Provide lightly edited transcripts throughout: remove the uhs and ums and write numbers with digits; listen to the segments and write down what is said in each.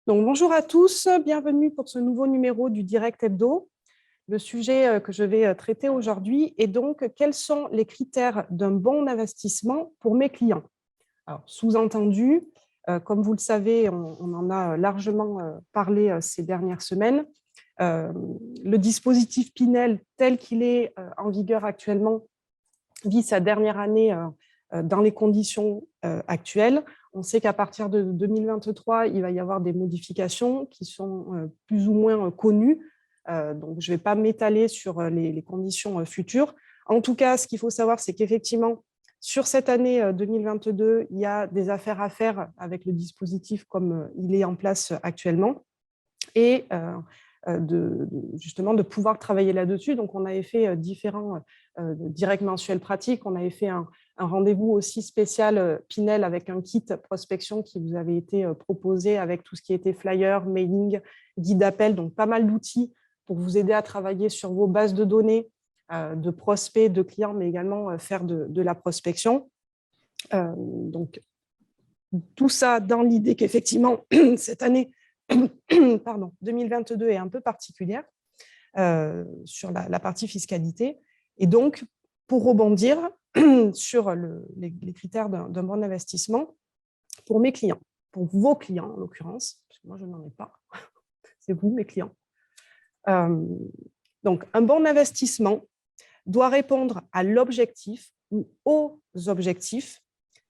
Donc, bonjour à tous, bienvenue pour ce nouveau numéro du Direct Hebdo. Le sujet que je vais traiter aujourd'hui est donc quels sont les critères d'un bon investissement pour mes clients. Alors, sous-entendu, comme vous le savez, on en a largement parlé ces dernières semaines. Le dispositif Pinel tel qu'il est en vigueur actuellement vit sa dernière année dans les conditions actuelles. On sait qu'à partir de 2023, il va y avoir des modifications qui sont plus ou moins connues. Donc, je ne vais pas m'étaler sur les conditions futures. En tout cas, ce qu'il faut savoir, c'est qu'effectivement, sur cette année 2022, il y a des affaires à faire avec le dispositif comme il est en place actuellement. Et justement de pouvoir travailler là-dessus. Donc, on avait fait différents directs mensuels pratiques. On avait fait un rendez-vous aussi spécial Pinel avec un kit prospection qui vous avait été proposé avec tout ce qui était flyer, mailing, guide d'appel, donc pas mal d'outils pour vous aider à travailler sur vos bases de données de prospects, de clients, mais également faire de la prospection. Donc, tout ça dans l'idée qu'effectivement, cette année, pardon, 2022 est un peu particulière sur la partie fiscalité. Et donc, pour rebondir sur les critères d'un bon investissement pour mes clients, pour vos clients en l'occurrence, parce que moi je n'en ai pas, c'est vous mes clients. Donc, un bon investissement doit répondre à l'objectif ou aux objectifs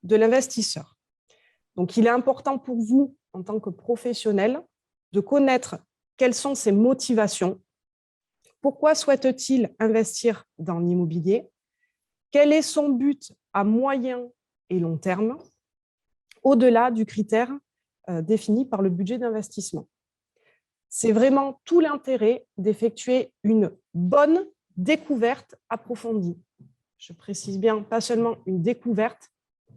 de l'investisseur. Donc, il est important pour vous, en tant que professionnel, de connaître quelles sont ses motivations. Pourquoi souhaite-t-il investir dans l'immobilier? Quel est son but à moyen et long terme, au-delà du critère défini par le budget d'investissement? C'est vraiment tout l'intérêt d'effectuer une bonne découverte approfondie. Je précise bien, pas seulement une découverte,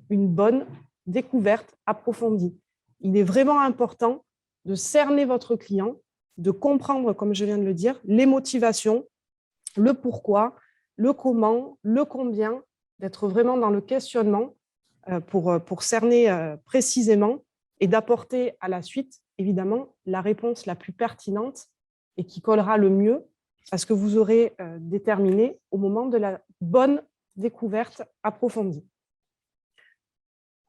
une bonne découverte approfondie. Il est vraiment important de cerner votre client, de comprendre, comme je viens de le dire, les motivations, le pourquoi, le comment, le combien, d'être vraiment dans le questionnement pour cerner précisément et d'apporter à la suite, évidemment, la réponse la plus pertinente et qui collera le mieux à ce que vous aurez déterminé au moment de la bonne découverte approfondie.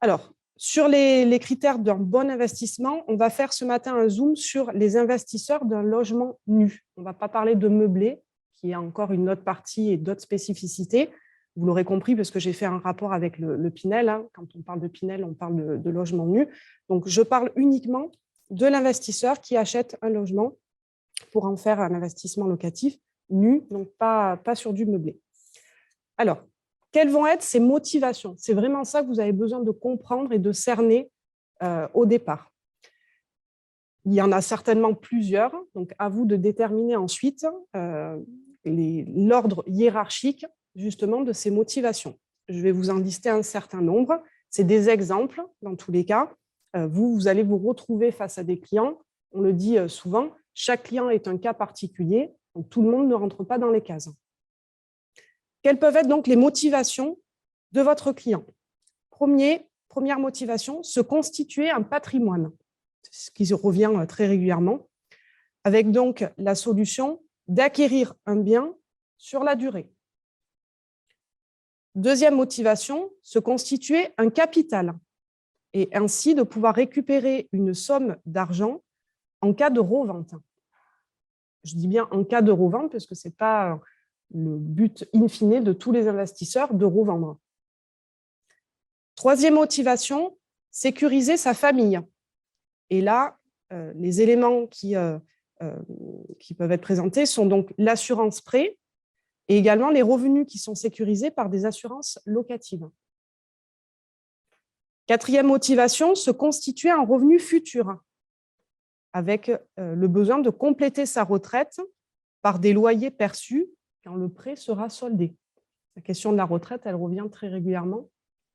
Alors, sur les critères d'un bon investissement, on va faire ce matin un zoom sur les investisseurs d'un logement nu. On ne va pas parler de meublé, qui est encore une autre partie et d'autres spécificités. Vous l'aurez compris parce que j'ai fait un rapport avec le Pinel. Hein. Quand on parle de Pinel, on parle de logement nu. Donc, je parle uniquement de l'investisseur qui achète un logement pour en faire un investissement locatif nu, donc pas sur du meublé. Alors, quelles vont être ses motivations? C'est vraiment ça que vous avez besoin de comprendre et de cerner au départ. Il y en a certainement plusieurs, donc à vous de déterminer ensuite l'ordre hiérarchique justement de ces motivations. Je vais vous en lister un certain nombre. C'est des exemples dans tous les cas. Vous allez vous retrouver face à des clients. On le dit souvent, chaque client est un cas particulier, donc tout le monde ne rentre pas dans les cases. Quelles peuvent être donc les motivations de votre client? Première motivation, se constituer un patrimoine, ce qui revient très régulièrement, avec donc la solution d'acquérir un bien sur la durée. Deuxième motivation, se constituer un capital et ainsi de pouvoir récupérer une somme d'argent en cas de revente. Je dis bien en cas de revente parce que ce n'est pas le but in fine de tous les investisseurs de revendre. Troisième motivation, sécuriser sa famille. Et là, les éléments qui peuvent être présentés sont donc l'assurance prêt et également les revenus qui sont sécurisés par des assurances locatives. Quatrième motivation, se constituer un revenu futur avec le besoin de compléter sa retraite par des loyers perçus quand le prêt sera soldé. La question de la retraite, elle revient très régulièrement,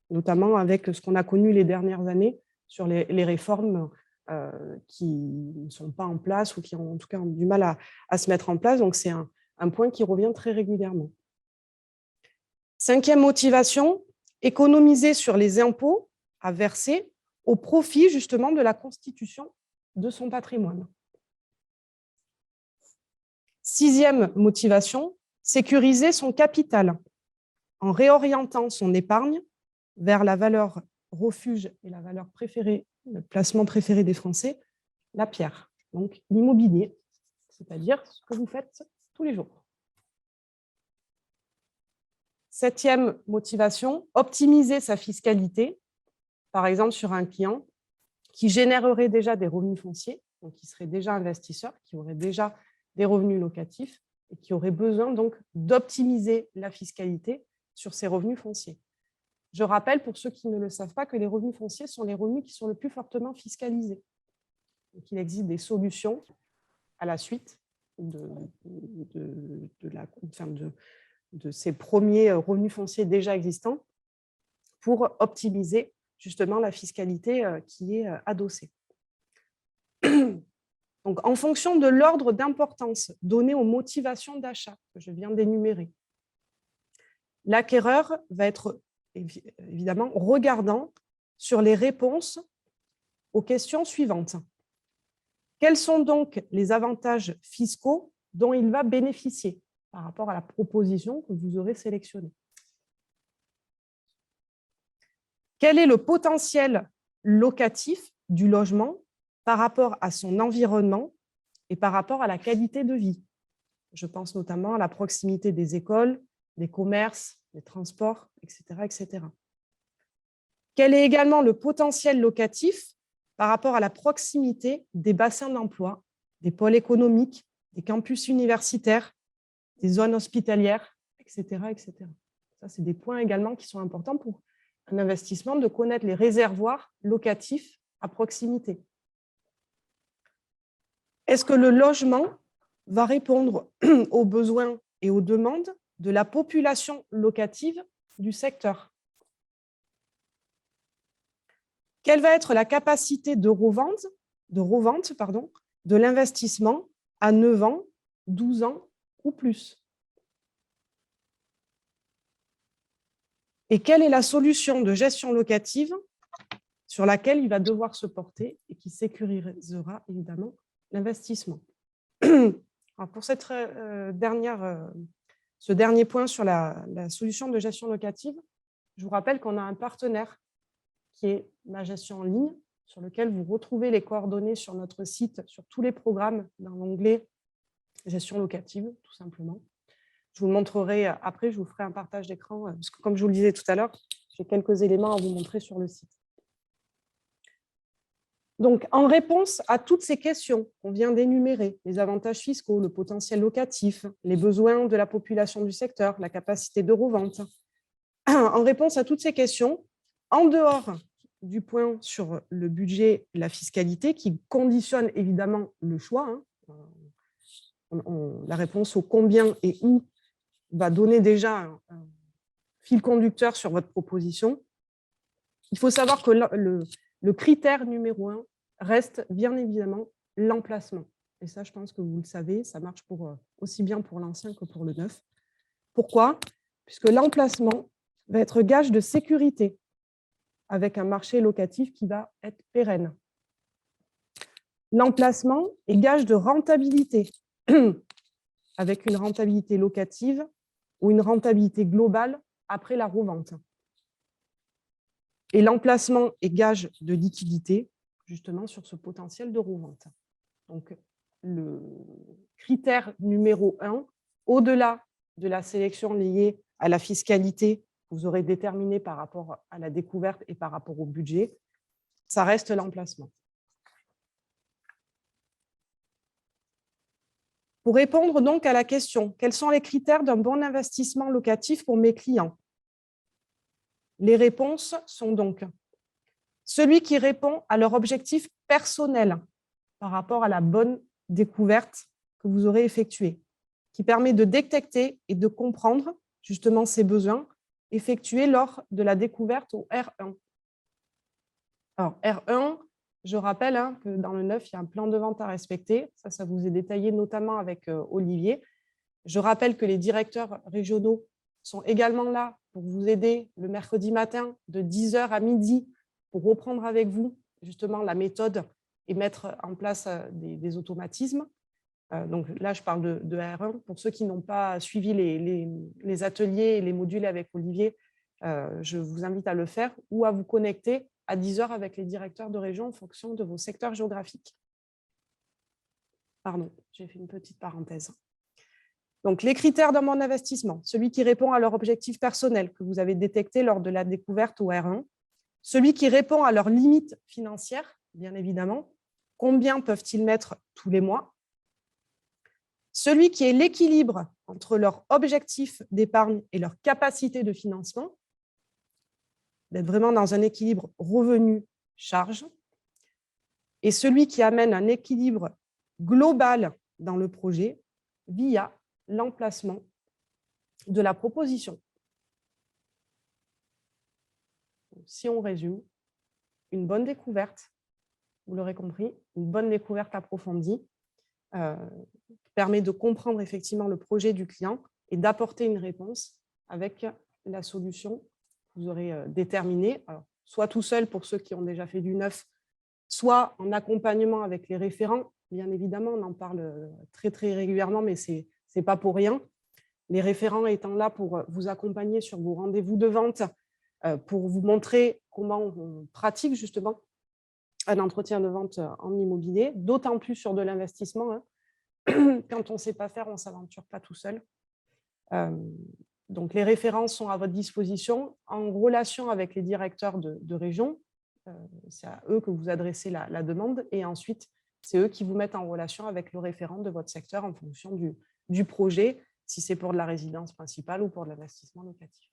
notamment avec ce qu'on a connu les dernières années sur les réformes qui ne sont pas en place ou qui ont en tout cas du mal à se mettre en place. Donc, c'est un point qui revient très régulièrement. Cinquième motivation, économiser sur les impôts à verser au profit justement de la constitution de son patrimoine. 6e motivation, sécuriser son capital en réorientant son épargne vers la valeur refuge et la valeur préférée, le placement préféré des Français, la pierre, donc l'immobilier, c'est-à-dire ce que vous faites tous les jours. 7e motivation, optimiser sa fiscalité, par exemple sur un client qui générerait déjà des revenus fonciers, donc qui serait déjà investisseur, qui aurait déjà des revenus locatifs et qui aurait besoin donc d'optimiser la fiscalité sur ses revenus fonciers. Je rappelle pour ceux qui ne le savent pas que les revenus fonciers sont les revenus qui sont le plus fortement fiscalisés. Donc, il existe des solutions à la suite de ces premiers revenus fonciers déjà existants pour optimiser justement la fiscalité qui est adossée. Donc, en fonction de l'ordre d'importance donné aux motivations d'achat que je viens d'énumérer, l'acquéreur va être évidemment regardant sur les réponses aux questions suivantes. Quels sont donc les avantages fiscaux dont il va bénéficier par rapport à la proposition que vous aurez sélectionnée? Quel est le potentiel locatif du logement par rapport à son environnement et par rapport à la qualité de vie? Je pense notamment à la proximité des écoles, des commerces, des transports, etc., etc. Quel est également le potentiel locatif par rapport à la proximité des bassins d'emploi, des pôles économiques, des campus universitaires, des zones hospitalières, etc., etc. Ça, c'est des points également qui sont importants pour un investissement, de connaître les réservoirs locatifs à proximité. Est-ce que le logement va répondre aux besoins et aux demandes de la population locative du secteur? Quelle va être la capacité de revente de l'investissement à 9 ans, 12 ans ou plus? Et quelle est la solution de gestion locative sur laquelle il va devoir se porter et qui sécurisera évidemment l'investissement? Pour ce dernier point sur la solution de gestion locative, je vous rappelle qu'on a un partenaire qui est Ma Gestion en ligne, sur lequel vous retrouvez les coordonnées sur notre site, sur tous les programmes dans l'onglet Gestion locative, tout simplement. Je vous le montrerai après, je vous ferai un partage d'écran, parce que comme je vous le disais tout à l'heure, j'ai quelques éléments à vous montrer sur le site. Donc, en réponse à toutes ces questions qu'on vient d'énumérer, les avantages fiscaux, le potentiel locatif, les besoins de la population du secteur, la capacité de revente, en réponse à toutes ces questions, en dehors du point sur le budget, la fiscalité, qui conditionne évidemment le choix, la réponse au combien et où va donner déjà un fil conducteur sur votre proposition, il faut savoir que le critère numéro 1 reste bien évidemment l'emplacement. Et ça, je pense que vous le savez, ça marche aussi bien pour l'ancien que pour le neuf. Pourquoi? Puisque l'emplacement va être gage de sécurité avec un marché locatif qui va être pérenne. L'emplacement est gage de rentabilité avec une rentabilité locative ou une rentabilité globale après la revente. Et l'emplacement est gage de liquidité, justement, sur ce potentiel de revente. Donc, le critère numéro 1, au-delà de la sélection liée à la fiscalité, vous aurez déterminé par rapport à la découverte et par rapport au budget, ça reste l'emplacement. Pour répondre donc à la question, quels sont les critères d'un bon investissement locatif pour mes clients? Les réponses sont donc celui qui répond à leur objectif personnel par rapport à la bonne découverte que vous aurez effectuée, qui permet de détecter et de comprendre justement ces besoins effectués lors de la découverte au R1. Alors, R1, je rappelle que dans le 9, il y a un plan de vente à respecter. Ça vous est détaillé notamment avec Olivier. Je rappelle que les directeurs régionaux sont également là pour vous aider le mercredi matin de 10h à midi pour reprendre avec vous justement la méthode et mettre en place des automatismes. Donc là, je parle de R1. Pour ceux qui n'ont pas suivi les ateliers et les modules avec Olivier, je vous invite à le faire ou à vous connecter à 10 heures avec les directeurs de région en fonction de vos secteurs géographiques. Pardon, j'ai fait une petite parenthèse. Donc, les critères dans mon investissement, celui qui répond à leur objectif personnel que vous avez détecté lors de la découverte au R1, celui qui répond à leurs limites financières, bien évidemment, combien peuvent-ils mettre tous les mois, celui qui est l'équilibre entre leur objectif d'épargne et leur capacité de financement, d'être vraiment dans un équilibre revenu-charge, et celui qui amène un équilibre global dans le projet via l'emplacement de la proposition. Si on résume, une bonne découverte, vous l'aurez compris, une bonne découverte approfondie qui permet de comprendre effectivement le projet du client et d'apporter une réponse avec la solution que vous aurez déterminée, alors, soit tout seul pour ceux qui ont déjà fait du neuf, soit en accompagnement avec les référents. Bien évidemment, on en parle très, très régulièrement, mais ce n'est pas pour rien. Les référents étant là pour vous accompagner sur vos rendez-vous de vente, pour vous montrer comment on pratique justement un entretien de vente en immobilier, d'autant plus sur de l'investissement. Hein. Quand on ne sait pas faire, on ne s'aventure pas tout seul. Donc, les référents sont à votre disposition en relation avec les directeurs de région. C'est à eux que vous adressez la demande et ensuite, c'est eux qui vous mettent en relation avec le référent de votre secteur en fonction du projet, si c'est pour de la résidence principale ou pour de l'investissement locatif.